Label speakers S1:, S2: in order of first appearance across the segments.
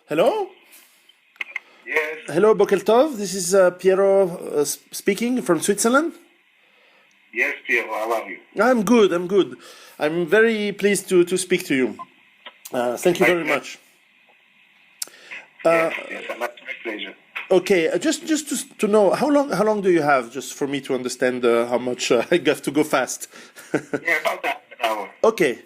S1: Hello?
S2: Yes.
S1: Hello, Boker Tov. This is Piero speaking from Switzerland.
S2: Yes, Piero, how are you?
S1: I'm good, I'm very pleased to speak to you. Thank you very much.
S2: Yes, my pleasure.
S1: Okay, just to know, how long do you have, just for me to understand how much I got to go fast?
S2: About an hour.
S1: Okay.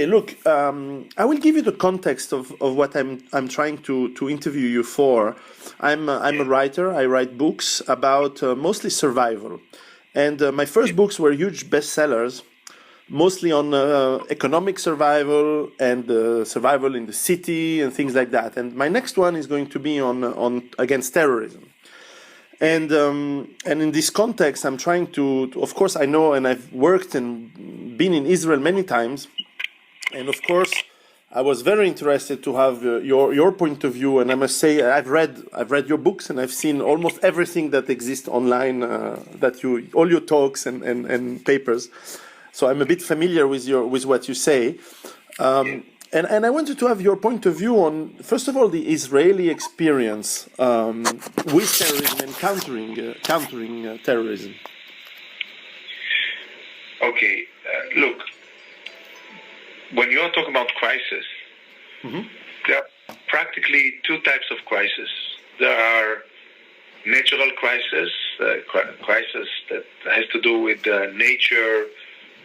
S1: Look, I will give you the context of what I'm trying to interview you for. I'm a writer. I write books about mostly survival, and my first books were huge bestsellers, mostly on economic survival and survival in the city and things like that. And my next one is going to be on against terrorism. And in this context, I'm trying to, of course, I know, and I've worked and been in Israel many times. And of course, I was very interested to have your point of view. And I must say, I've read your books, and I've seen almost everything that exists online, all your talks and papers. So I'm a bit familiar with what you say. And I wanted to have your point of view on, first of all, the Israeli experience with terrorism and countering terrorism.
S2: Okay, look, when you are talking about crisis, there are practically two types of crisis. There are natural crisis, crisis that has to do with nature,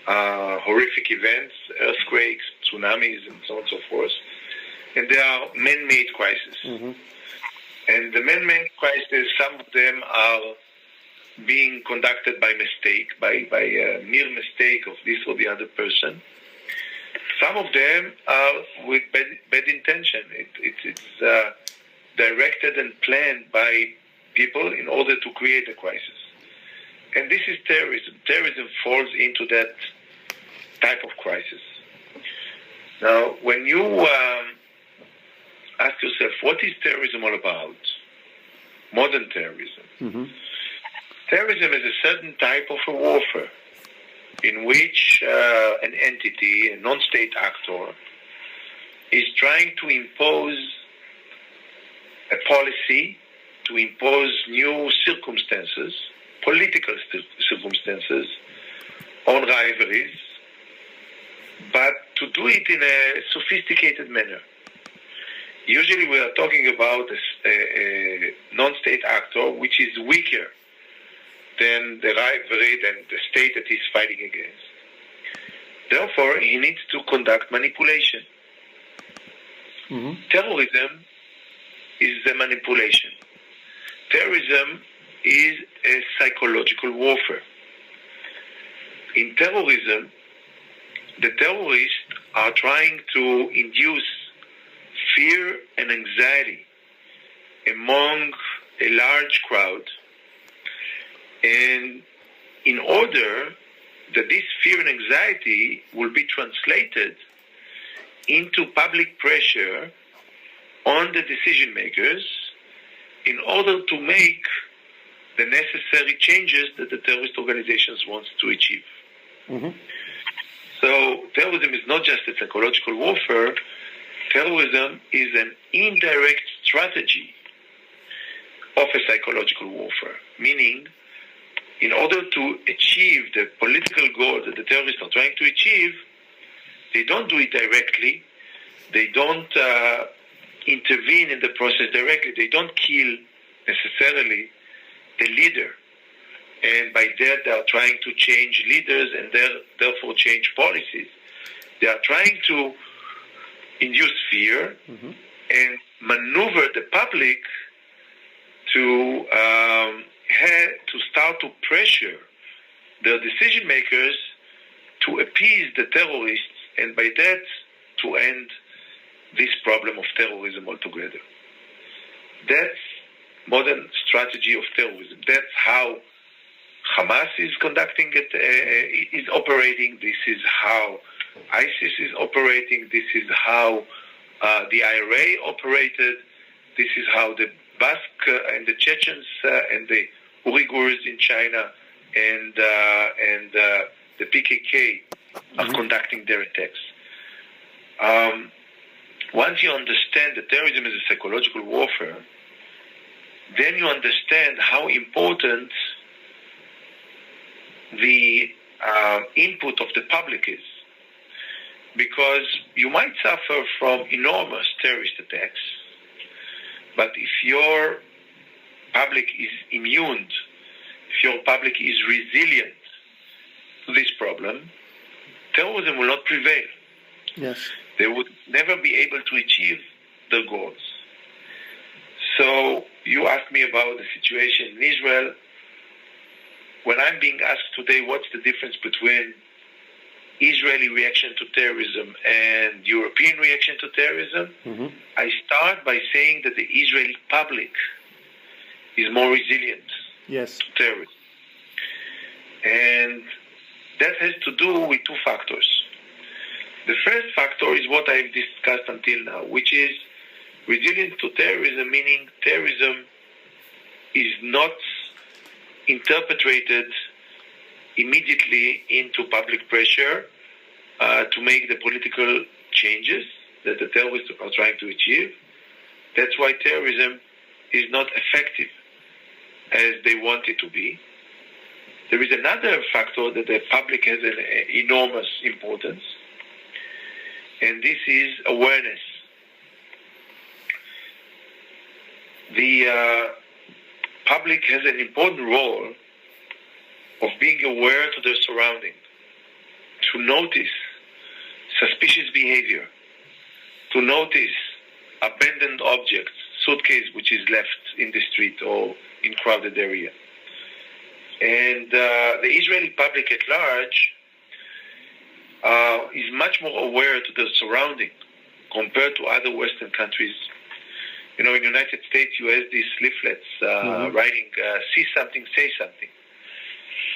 S2: horrific events, earthquakes, tsunamis, and so on and so forth. And there are man-made crises. And the man-made crises, some of them are being conducted by mistake, by a mere mistake of this or the other person. Some of them are with bad intention. It's directed and planned by people in order to create a crisis. And this is terrorism. Terrorism falls into that type of crisis. Now, when you ask yourself, what is terrorism all about? Modern terrorism. Terrorism is a certain type of a warfare in which an entity, a non-state actor, is trying to impose a policy, to impose new circumstances, political circumstances, on rivalries, but to do it in a sophisticated manner. Usually we are talking about a non-state actor which is weaker than the rivalry, than the state that he's fighting against. Therefore, he needs to conduct manipulation. Terrorism is a manipulation. Terrorism is a psychological warfare. In terrorism, the terrorists are trying to induce fear and anxiety among a large crowd, and in order that this fear and anxiety will be translated into public pressure on the decision makers in order to make the necessary changes that the terrorist organizations want to achieve. So terrorism is not just a psychological warfare. Terrorism is an indirect strategy of a psychological warfare, meaning in order to achieve the political goal that the terrorists are trying to achieve, they don't do it directly. They don't intervene in the process directly. They don't kill necessarily the leader. And by that, they are trying to change leaders and therefore change policies. They are trying to induce fear and maneuver the public to start to pressure their decision makers to appease the terrorists, and by that to end this problem of terrorism altogether. That's modern strategy of terrorism. That's how Hamas is conducting it, is operating. This is how ISIS is operating. This is how the IRA operated. This is how the Basque and the Chechens and the Uyghurs in China and the PKK are conducting their attacks. once you understand that terrorism is a psychological warfare, then you understand how important the input of the public is. Because you might suffer from enormous terrorist attacks, but if your public is immune, if your public is resilient to this problem, terrorism will not prevail.
S1: Yes.
S2: They would never be able to achieve their goals. So you asked me about the situation in Israel. When I'm being asked today what's the difference between Israeli reaction to terrorism and European reaction to terrorism, I start by saying that the Israeli public is more resilient to terrorism. And that has to do with two factors. The first factor is what I've discussed until now, which is resilience to terrorism, meaning terrorism is not interpreted immediately into public pressure to make the political changes that the terrorists are trying to achieve. That's why terrorism is not effective as they want it to be. There is another factor that the public has an enormous importance, and this is awareness. The public has an important role of being aware to their surrounding, to notice suspicious behavior, to notice abandoned objects, suitcase which is left in the street or in crowded area. And the Israeli public at large is much more aware to their surrounding compared to other Western countries. You know, in the United States, you have these leaflets writing, see something, say something.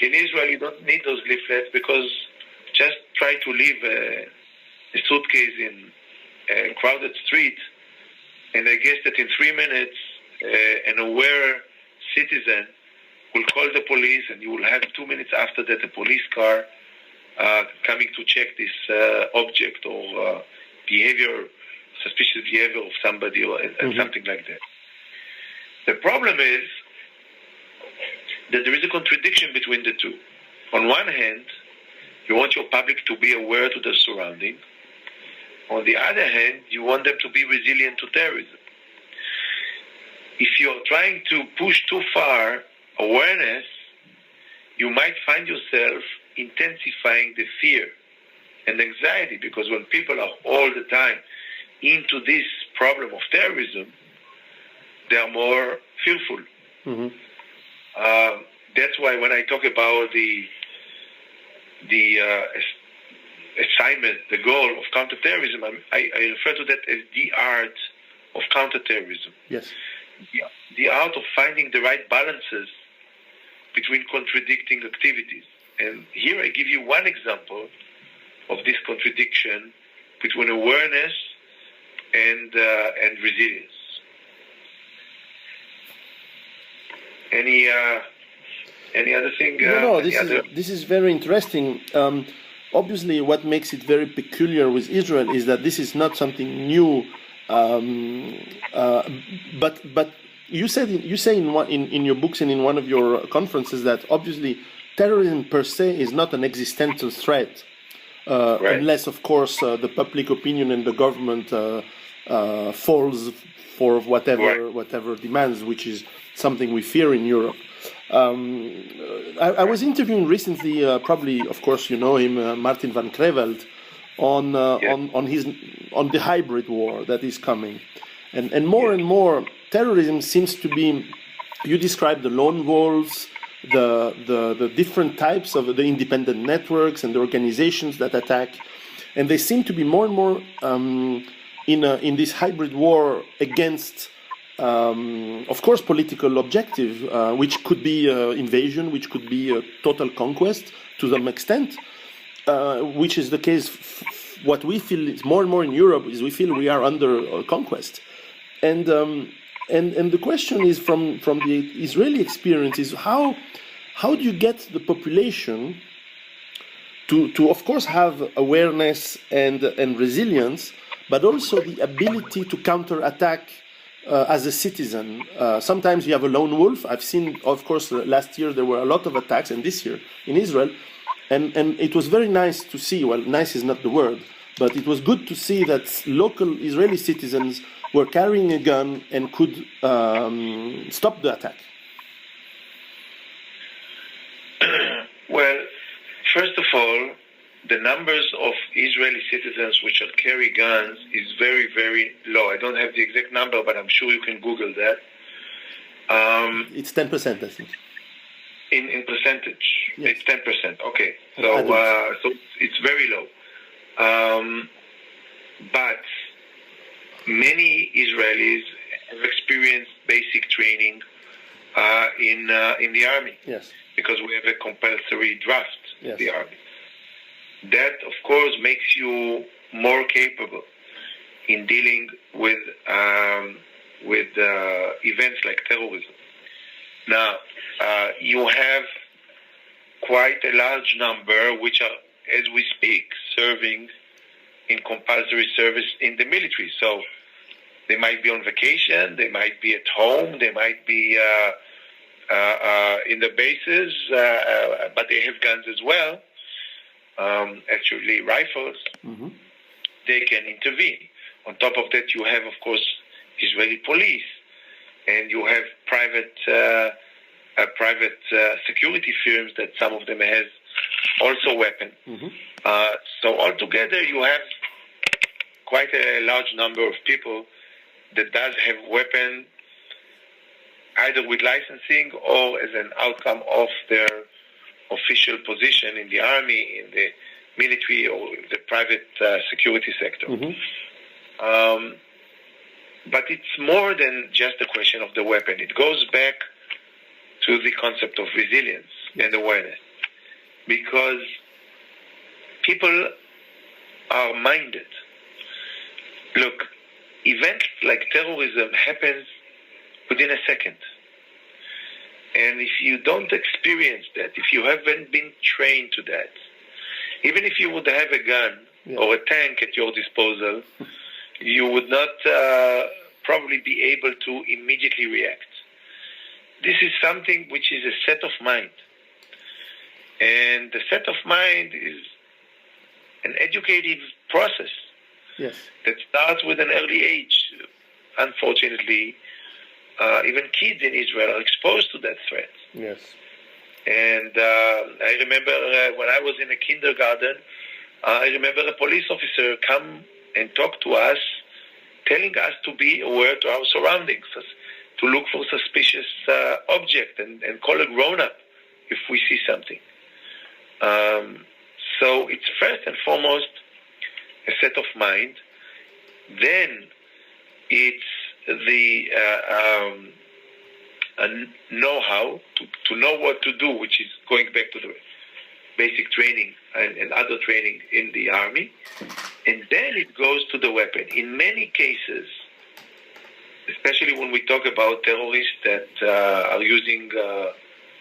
S2: In Israel, you don't need those leaflets because just try to leave a suitcase in a crowded street, and I guess that in 3 minutes, an aware citizen will call the police, and you will have 2 minutes after that a police car coming to check this object or suspicious behavior of somebody or something like that. The problem is that there is a contradiction between the two. On one hand, you want your public to be aware to their surrounding. On the other hand, you want them to be resilient to terrorism. If you're trying to push too far awareness, you might find yourself intensifying the fear and anxiety, because when people are all the time into this problem of terrorism, they are more fearful. That's why when I talk about the assignment, the goal of counterterrorism, I refer to that as the art of counterterrorism.
S1: Yes.
S2: The art of finding the right balances between contradicting activities. And here I give you one example of this contradiction between awareness and resilience. Any other thing?
S1: This is very interesting. Obviously, what makes it very peculiar with Israel is that this is not something new. But you say in your books and in one of your conferences that obviously terrorism per se is not an existential threat, unless, of course, the public opinion and the government falls for whatever demands, which is something we fear in Europe. I was interviewing recently, probably, of course, you know him, Martin van Creveld, on the hybrid war that is coming, and more terrorism seems to be. You describe the lone wolves, the different types of the independent networks and the organizations that attack, and they seem to be more and more in this hybrid war against. Of course, political objective, which could be invasion, which could be total conquest to some extent, which is the case. What we feel is more and more in Europe is we feel we are under conquest, and the question is from the Israeli experience is how do you get the population to of course have awareness and resilience, but also the ability to counterattack as a citizen. Sometimes you have a lone wolf. I've seen, of course, last year there were a lot of attacks, and this year in Israel, and it was very nice to see. Well, nice is not the word, but it was good to see that local Israeli citizens were carrying a gun and could stop the attack.
S2: Well, first of all, the numbers of Israeli citizens which are carry guns is very, very low. I don't have the exact number, but I'm sure you can Google that.
S1: It's 10%, I think.
S2: In percentage,
S1: yes.
S2: It's 10%. Okay, so it's very low. But many Israelis have experienced basic training in the army.
S1: Yes.
S2: Because we have a compulsory draft in the army. That, of course, makes you more capable in dealing with events like terrorism. Now, you have quite a large number which are, as we speak, serving in compulsory service in the military. So they might be on vacation, they might be at home, they might be in the bases, but they have guns as well. Actually, rifles. Mm-hmm. They can intervene. On top of that, you have, of course, Israeli police, and you have private security firms that some of them has also weapons. Mm-hmm. So altogether, you have quite a large number of people that does have weapons, either with licensing or as an outcome of their official position in the army, in the military, or the private security sector. Mm-hmm. But it's more than just a question of the weapon. It goes back to the concept of resilience and awareness. Because people are minded. Look, events like terrorism happens within a second. And if you don't experience that, if you haven't been trained to that, even if you would have a gun or a tank at your disposal, you would not probably be able to immediately react. This is something which is a set of mind. And the set of mind is an educative process that starts with an early age. Unfortunately, even kids in Israel are exposed to that threat.
S1: Yes.
S2: And I remember when I was in a kindergarten, I remember a police officer come and talk to us, telling us to be aware to our surroundings, to look for suspicious object and call a grown-up if we see something. So it's first and foremost a set of mind. Then it's the know-how to know what to do, which is going back to the basic training and other training in the army. And then it goes to the weapon. In many cases, especially when we talk about terrorists that are using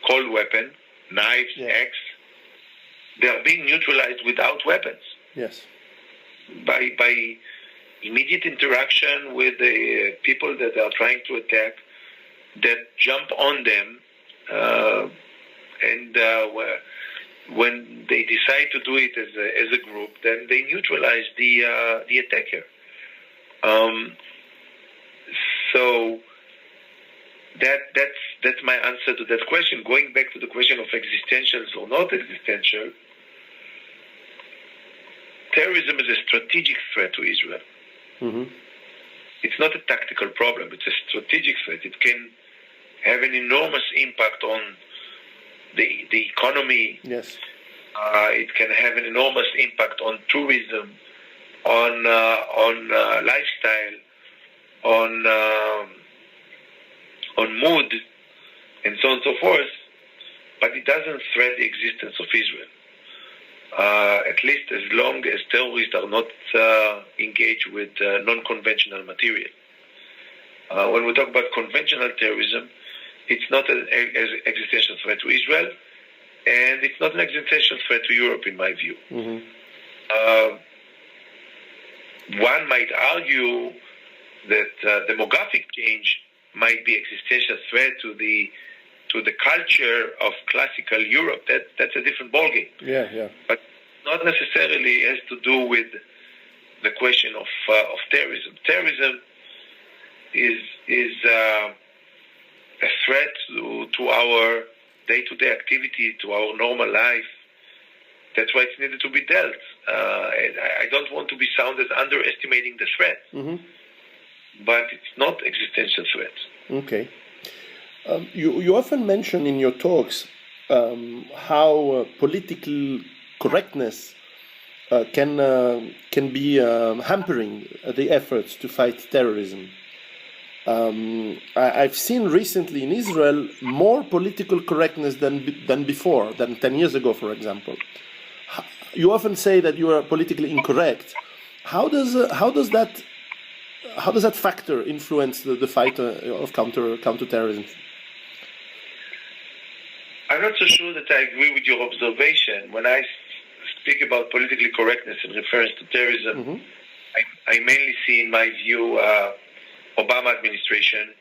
S2: cold weapon, knives, axe, they are being neutralized without weapons.
S1: Yes.
S2: By immediate interaction with the people that are trying to attack, that jump on them, and when they decide to do it as a group, then they neutralize the attacker. So that's my answer to that question. Going back to the question of existentials or not existential, terrorism is a strategic threat to Israel. Mm-hmm. It's not a tactical problem. It's a strategic threat. It can have an enormous impact on the economy. Yes. It can have an enormous impact on tourism, on lifestyle, on mood, and so on and so forth. But it doesn't threaten the existence of Israel. At least as long as terrorists are not engaged with non-conventional material. When we talk about conventional terrorism, it's not an existential threat to Israel, and it's not an existential threat to Europe, in my view. Mm-hmm. one might argue that demographic change might be existential threat to the culture of classical Europe. That's a different ballgame.
S1: Yeah.
S2: But not necessarily has to do with the question of terrorism. Terrorism is a threat to our day-to-day activity, to our normal life. That's why it's needed to be dealt. I don't want to be sounded underestimating the threat, but it's not existential threat.
S1: Okay. You often mention in your talks how political correctness can be hampering the efforts to fight terrorism. I've seen recently in Israel more political correctness than before, than 10 years ago, for example. You often say that you are politically incorrect. How does that factor influence the fight of counterterrorism?
S2: I'm not so sure that I agree with your observation. When I speak about politically correctness in reference to terrorism, I mainly see, in my view, Obama administration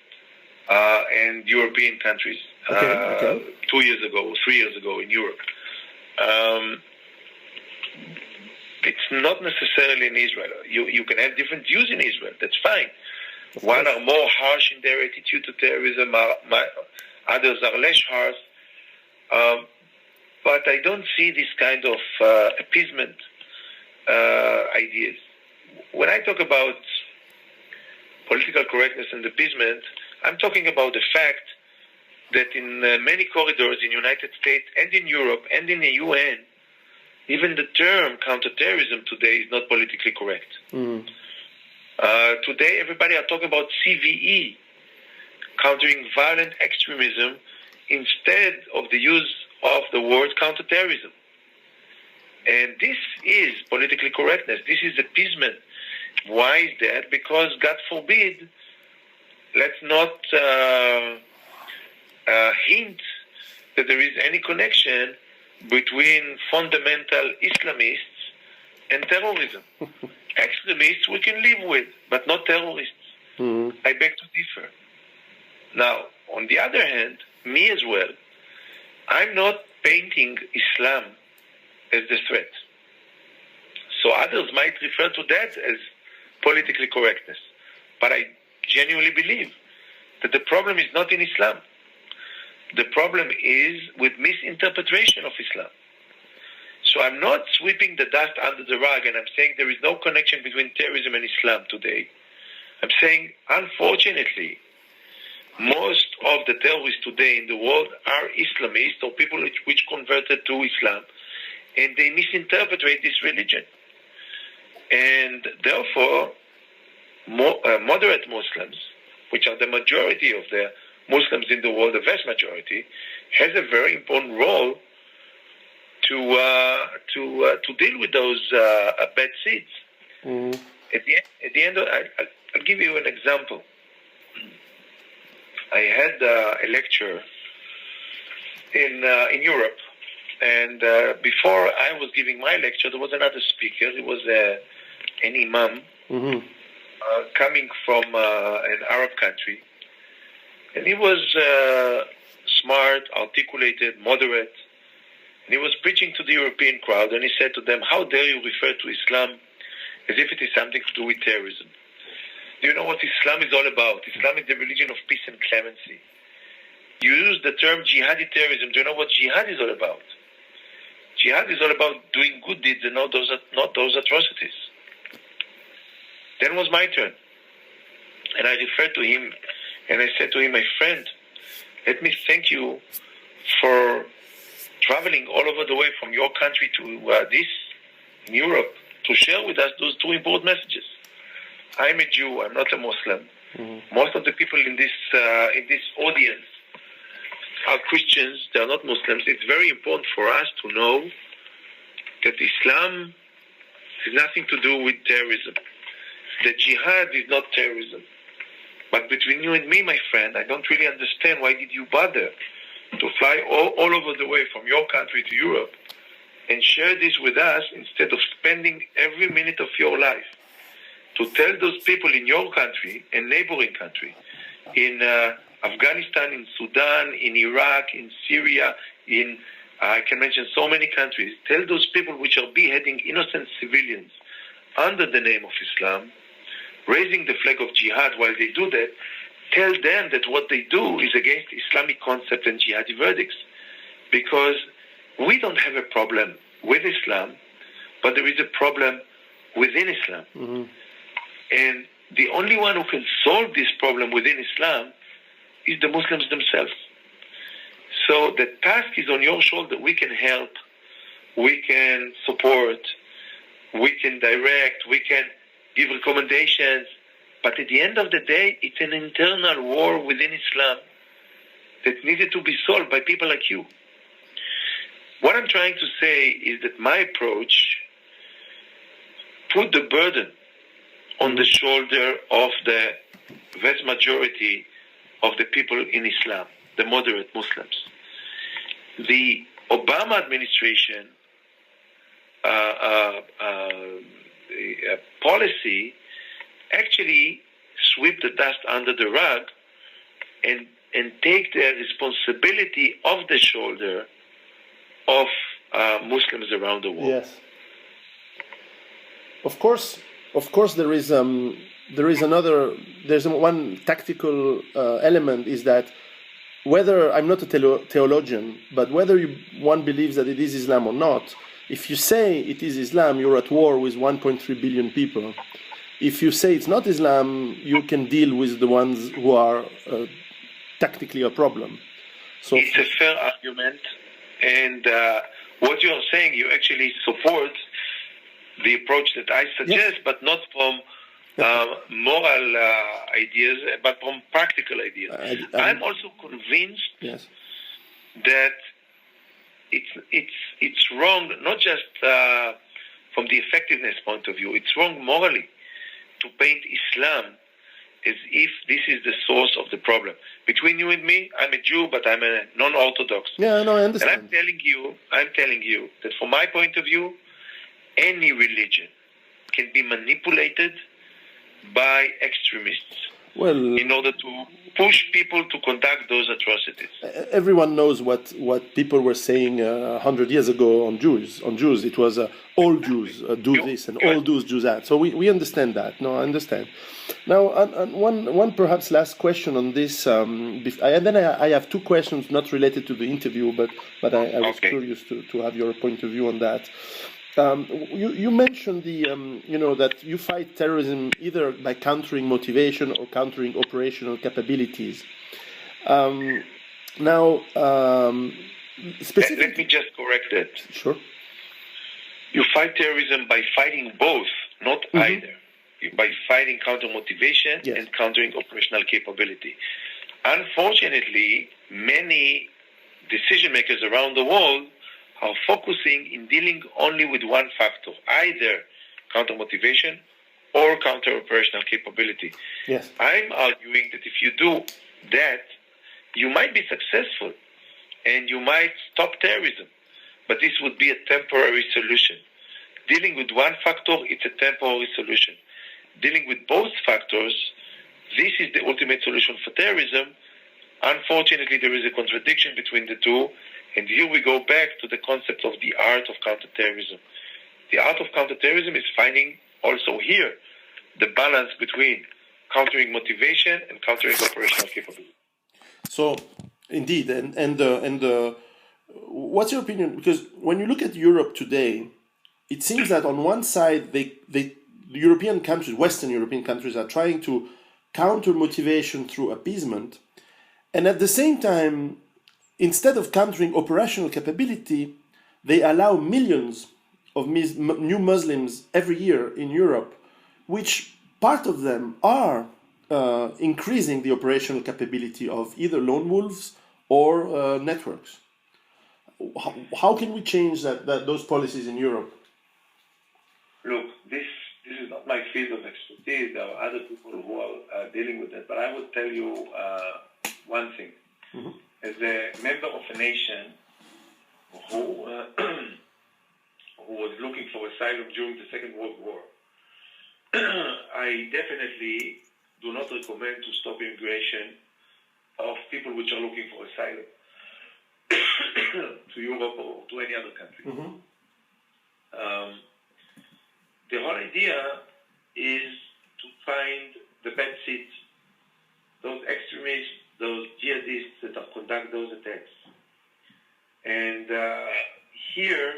S2: and European countries 2 years ago or 3 years ago in Europe. It's not necessarily in Israel. You can have different views in Israel. That's fine. One are more harsh in their attitude to terrorism. Others are less harsh. But I don't see this kind of appeasement ideas. When I talk about political correctness and appeasement, I'm talking about the fact that in many corridors in the United States and in Europe and in the UN, even the term counterterrorism today is not politically correct. Today, everybody are talking about CVE, countering violent extremism, instead of the use of the word counterterrorism. And this is politically correctness. This is appeasement. Why is that? Because, God forbid, let's not hint that there is any connection between fundamental Islamists and terrorism. Extremists we can live with, but not terrorists. I beg to differ. Now, on the other hand, me as well, I'm not painting Islam as the threat. So others might refer to that as politically correctness. But I genuinely believe that the problem is not in Islam. The problem is with misinterpretation of Islam. So I'm not sweeping the dust under the rug and I'm saying there is no connection between terrorism and Islam today. I'm saying, unfortunately, most of the terrorists today in the world are Islamists or people which converted to Islam, and they misinterpret this religion. And therefore, moderate Muslims, which are the majority of the Muslims in the world, the vast majority, has a very important role to deal with those bad seeds. At the end, I'll give you an example. I had a lecture in Europe, and before I was giving my lecture, there was another speaker. It was an imam coming from an Arab country, and he was smart, articulated, moderate, and he was preaching to the European crowd, and he said to them, "How dare you refer to Islam as if it is something to do with terrorism? Do you know what Islam is all about? Islam is the religion of peace and clemency. You use the term jihadi terrorism. Do you know what jihad is all about? Jihad is all about doing good deeds and not those atrocities." Then was my turn. And I referred to him and I said to him, "My friend, let me thank you for traveling all over the way from your country to this in Europe to share with us those two important messages. I'm a Jew, I'm not a Muslim. Most of the people in this audience are Christians, they are not Muslims. It's very important for us to know that Islam has nothing to do with terrorism. The jihad is not terrorism. But between you and me, my friend, I don't really understand why did you bother to fly all over the way from your country to Europe and share this with us instead of spending every minute of your life to tell those people in your country and neighboring country, in Afghanistan, in Sudan, in Iraq, in Syria, I can mention so many countries, tell those people which are beheading innocent civilians under the name of Islam, raising the flag of jihad while they do that, tell them that what they do is against Islamic concept and jihadi verdicts. Because we don't have a problem with Islam, but there is a problem within Islam.
S1: Mm-hmm.
S2: And the only one who can solve this problem within Islam is the Muslims themselves. So the task is on your shoulder. We can help, we can support, we can direct, we can give recommendations, but at the end of the day, it's an internal war within Islam that needed to be solved by people like you. What I'm trying to say is that my approach put the burden on the shoulder of the vast majority of the people in Islam, the moderate Muslims. The Obama administration policy actually sweep the dust under the rug and take the responsibility off the shoulder of Muslims around the world.
S1: Yes. Of course, there's one tactical element is that whether, I'm not a theologian, but whether one believes that it is Islam or not, if you say it is Islam, you're at war with 1.3 billion people. If you say it's not Islam, you can deal with the ones who are tactically a problem. So
S2: it's a fair argument, and what you are saying, you actually support the approach that I suggest, yes, but not from moral ideas, but from practical ideas. I'm also convinced,
S1: yes,
S2: that it's wrong, not just from the effectiveness point of view. It's wrong morally to paint Islam as if this is the source of the problem. Between you and me, I'm a Jew, but I'm a non-Orthodox.
S1: Yeah, no, I understand.
S2: And I'm telling you that from my point of view, any religion can be manipulated by extremists, in order to push people to conduct those atrocities.
S1: Everyone knows what people were saying 100 years ago on Jews. It was all Jews do this and all Jews do that. So we understand that. No, I understand. Now, one perhaps last question on this. And then I have two questions not related to the interview, but I was curious to have your point of view on that. You mentioned that you fight terrorism either by countering motivation or countering operational capabilities. Specifically,
S2: let me just correct that.
S1: Sure.
S2: You fight terrorism by fighting both, not either. By fighting counter-motivation, yes, and countering operational capability. Unfortunately, many decision makers around the world are focusing in dealing only with one factor, either counter-motivation or counter-operational capability.
S1: Yes.
S2: I'm arguing that if you do that, you might be successful and you might stop terrorism, but this would be a temporary solution. Dealing with one factor, it's a temporary solution. Dealing with both factors, this is the ultimate solution for terrorism. Unfortunately, there is a contradiction between the two. And here we go back to the concept of the art of counterterrorism. The art of counterterrorism is finding also here the balance between countering motivation and countering operational capability.
S1: So, indeed, and what's your opinion? Because when you look at Europe today, it seems that on one side, the European countries, Western European countries, are trying to counter motivation through appeasement, and at the same time, instead of countering operational capability, they allow millions of new Muslims every year in Europe, which part of them are increasing the operational capability of either lone wolves or networks. How can we change those policies in Europe?
S2: Look, this is not my field of expertise. There are other people who are dealing with it, but I would tell you one thing. Mm-hmm. As a member of a nation who was looking for asylum during the Second World War, I definitely do not recommend to stop immigration of people which are looking for asylum to Europe or to any other country. The whole idea is to find the bad seeds, those extremists, those jihadists that conduct those attacks. And here,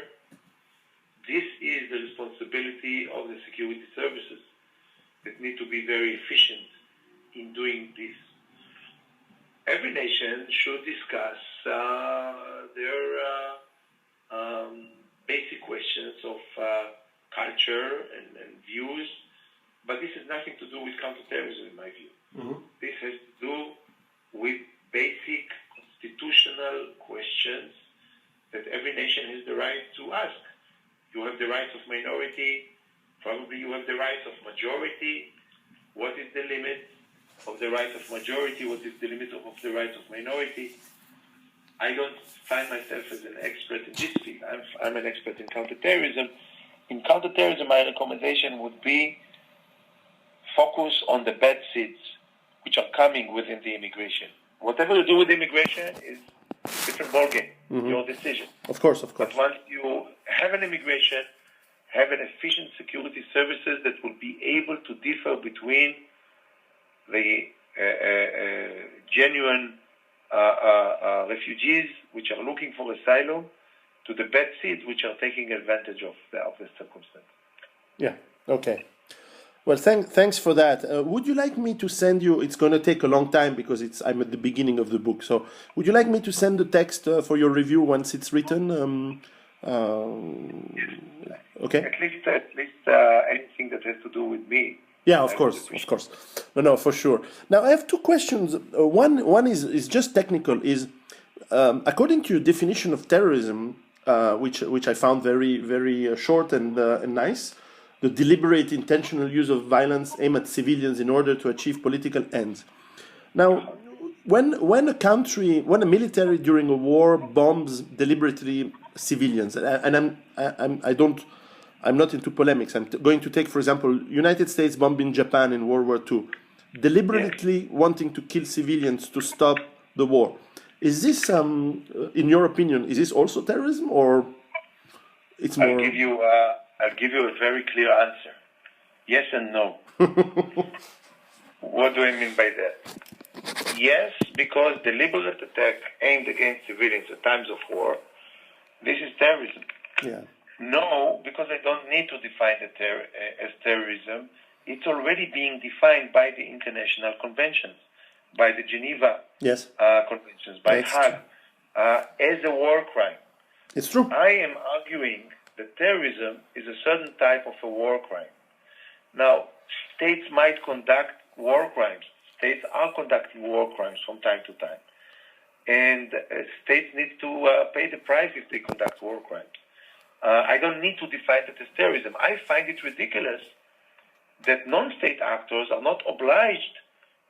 S2: this is the responsibility of the security services that need to be very efficient in doing this. Every nation should discuss their basic questions of culture and views, but this has nothing to do with counterterrorism, in my view. This has to do with basic constitutional questions that every nation has the right to ask. You have the rights of minority, probably you have the rights of majority. What is the limit of the rights of majority? What is the limit of the rights of minority? I don't find myself as an expert in this field. I'm an expert in counterterrorism. In counterterrorism, my recommendation would be focus on the bad seeds which are coming within the immigration. Whatever you do with immigration is a different ballgame, your decision.
S1: Of course.
S2: But once you have an immigration, have an efficient security services that will be able to differ between the genuine refugees which are looking for asylum to the bad seeds which are taking advantage of the circumstance.
S1: Yeah, okay. Well, thanks for that. Would you like me to send you, it's going to take a long time because I'm at the beginning of the book, so would you like me to send the text for your review once it's written? Okay.
S2: At least anything that has to do with me.
S1: Yeah, of course. No, for sure. Now, I have two questions. One is just technical, according to your definition of terrorism, which I found very, very short and nice, the deliberate intentional use of violence aimed at civilians in order to achieve political ends. Now, when a military during a war bombs deliberately civilians, and I'm not into polemics. I'm going to take, for example, United States bombing Japan in World War II, deliberately wanting to kill civilians to stop the war. Is this, in your opinion, is this also terrorism, or it's more?
S2: I'll give you a very clear answer. Yes and no. What do I mean by that? Yes, because deliberate attack aimed against civilians at times of war, this is terrorism.
S1: Yeah.
S2: No, because I don't need to define it as terrorism. It's already being defined by the international conventions, by the Geneva conventions, by Hague, as a war crime.
S1: It's true.
S2: I am arguing that terrorism is a certain type of a war crime. Now, states might conduct war crimes. States are conducting war crimes from time to time. And states need to pay the price if they conduct war crimes. I don't need to define it as terrorism. I find it ridiculous that non-state actors are not obliged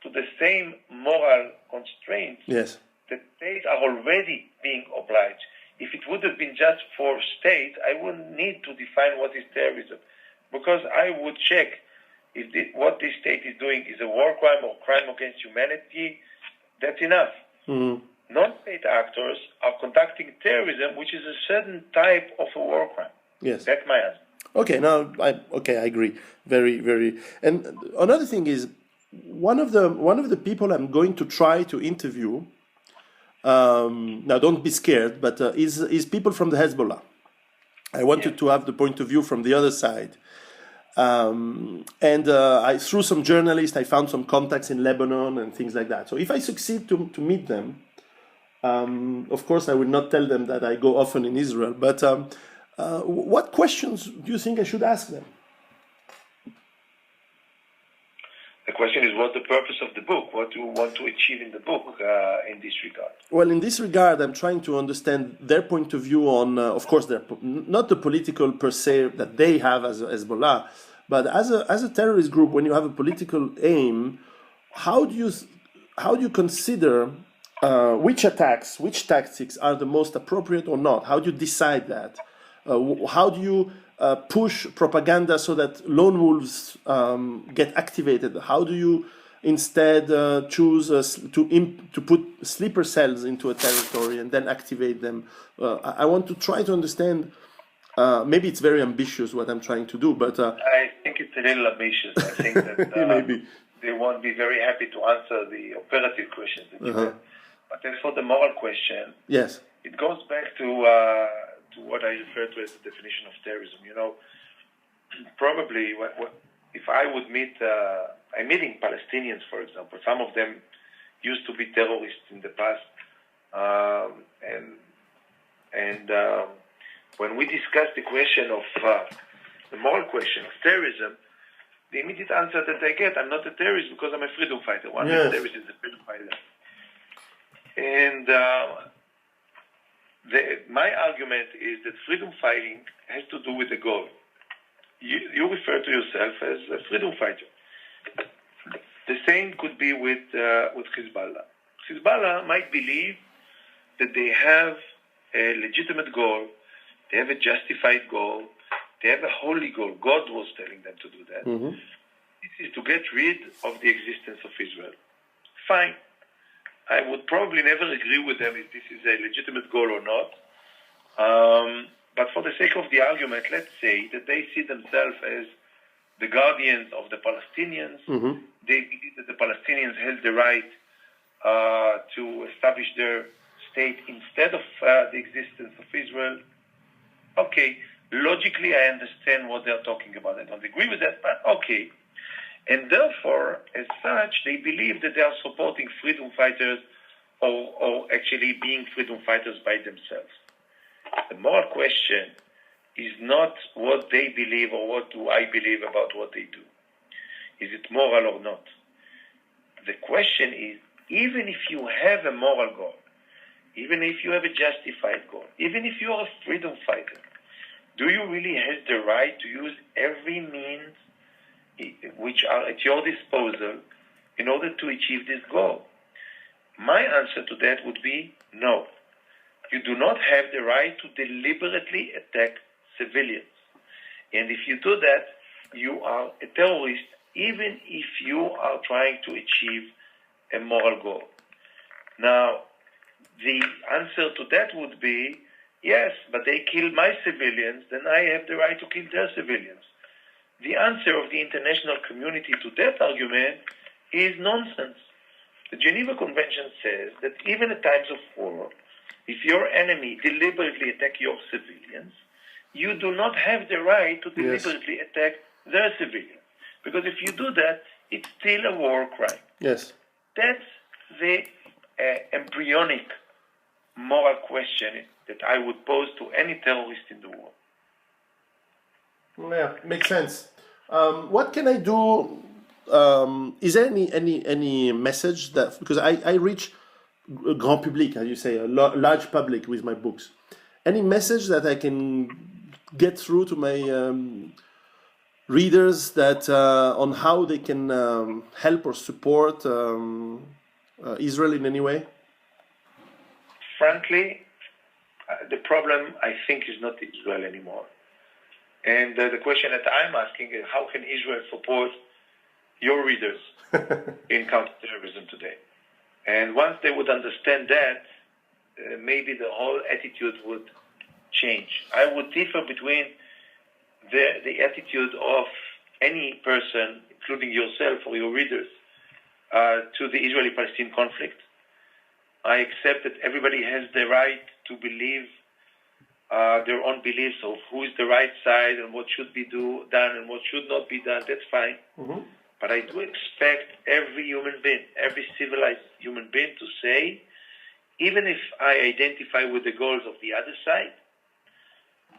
S2: to the same moral constraints that states are already being obliged. If it would have been just for states, I wouldn't need to define what is terrorism, because I would check if what this state is doing is a war crime or crime against humanity. That's enough. Non-state actors are conducting terrorism, which is a certain type of a war crime.
S1: Yes.
S2: That's my answer.
S1: Okay, I agree. Very, very. And another thing is, one of the people I'm going to try to interview, now don't be scared, but is people from the Hezbollah. I wanted to have the point of view from the other side. Through some journalists, I found some contacts in Lebanon and things like that. So if I succeed to meet them, of course, I will not tell them that I go often in Israel, but what questions do you think I should ask them?
S2: The question is, what's the purpose of the book? What do you want to achieve in the book in this regard?
S1: Well, in this regard, I'm trying to understand their point of view on, of course, not the political per se that they have as Hezbollah, but as a terrorist group, when you have a political aim, how do you consider which tactics are the most appropriate or not? How do you decide that? How do you push propaganda so that lone wolves get activated? How do you instead choose to put sleeper cells into a territory and then activate them? I want to try to understand. Maybe it's very ambitious what I'm trying to do, but
S2: I think it's a little ambitious. I think that
S1: maybe
S2: they won't be very happy to answer the operative questions that you have. But as for the moral question,
S1: yes,
S2: it goes back to what I refer to as the definition of terrorism. You know, probably if I would I'm meeting Palestinians, for example. Some of them used to be terrorists in the past, and when we discuss the question of the moral question of terrorism, the immediate answer that I get, I'm not a terrorist because I'm a freedom fighter. One terrorist is a freedom fighter. And my argument is that freedom fighting has to do with the goal. You refer to yourself as a freedom fighter. The same could be with Hezbollah. Hezbollah might believe that they have a legitimate goal, they have a justified goal, they have a holy goal. God was telling them to do that. Mm-hmm. This is to get rid of the existence of Israel. Fine. I would probably never agree with them if this is a legitimate goal or not. But for the sake of the argument, let's say that they see themselves as the guardians of the Palestinians. Mm-hmm. They believe that the Palestinians have the right to establish their state instead of the existence of Israel. Okay, logically I understand what they're talking about. I don't agree with that, but okay. And therefore, as such, they believe that they are supporting freedom fighters or actually being freedom fighters by themselves. The moral question is not what they believe or what do I believe about what they do. Is it moral or not? The question is, even if you have a moral goal, even if you have a justified goal, even if you are a freedom fighter, do you really have the right to use every means which are at your disposal in order to achieve this goal? My answer to that would be no. You do not have the right to deliberately attack civilians. And if you do that, you are a terrorist, even if you are trying to achieve a moral goal. Now, the answer to that would be, yes, but they kill my civilians, then I have the right to kill their civilians. The answer of the international community to that argument is nonsense. The Geneva Convention says that even at times of war, if your enemy deliberately attacks your civilians, you do not have the right to deliberately attack their civilians. Because if you do that, it's still a war crime.
S1: Yes.
S2: That's the embryonic moral question that I would pose to any terrorist in the world.
S1: Yeah, makes sense. What can I do? Is there any message that, because I reach grand public, as you say, a large public with my books. Any message that I can get through to my readers that on how they can help or support Israel in any way?
S2: Frankly, the problem, I think, is not Israel anymore. And the question that I'm asking is, how can Israel support your readers in counter-terrorism today? And once they would understand that, maybe the whole attitude would change. I would differ between the attitude of any person, including yourself or your readers, to the Israeli-Palestine conflict. I accept that everybody has the right to believe their own beliefs of who is the right side and what should be done and what should not be done. That's fine. Mm-hmm. But I do expect every human being, every civilized human being to say, even if I identify with the goals of the other side,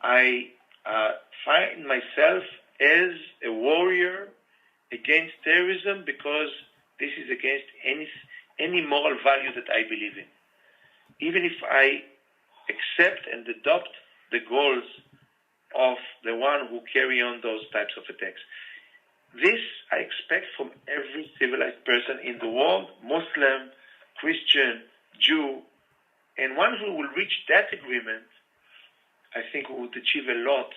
S2: I find myself as a warrior against terrorism because this is against any moral value that I believe in. Even if I accept and adopt the goals of the one who carry on those types of attacks. This I expect from every civilized person in the world, Muslim, Christian, Jew, and once we will reach that agreement, I think we would achieve a lot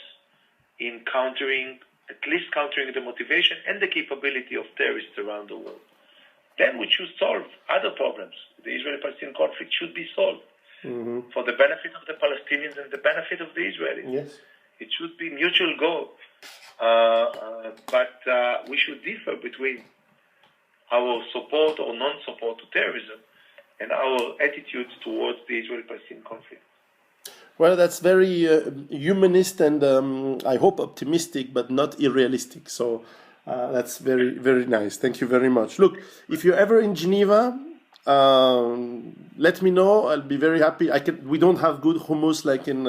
S2: in at least countering the motivation and the capability of terrorists around the world. Then we should solve other problems. The Israeli-Palestinian conflict should be solved for the benefit of the Palestinians and the benefit of the Israelis.
S1: Yes.
S2: It should be mutual goal. But we should differ between our support or non-support to terrorism and our attitudes towards the Israeli-Palestinian conflict.
S1: Well, that's very humanist and I hope optimistic, but not unrealistic. So that's very, very nice. Thank you very much. Look, if you're ever in Geneva, let me know. I'll be very happy. We don't have good hummus like in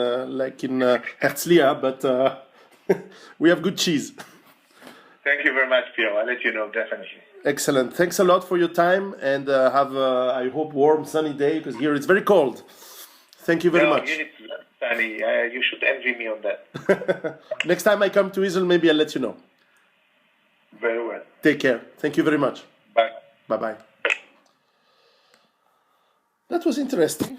S1: Herzliya, but we have good cheese.
S2: Thank you very much, Pierre. I'll let you know, definitely.
S1: Excellent. Thanks a lot for your time, and have I hope warm, sunny day, because here it's very cold. Thank you very much.
S2: You need to be sunny. You should envy me on that.
S1: Next time I come to Israel, maybe I'll let you know.
S2: Very well.
S1: Take care. Thank you very much.
S2: Bye.
S1: Bye-bye. That was interesting.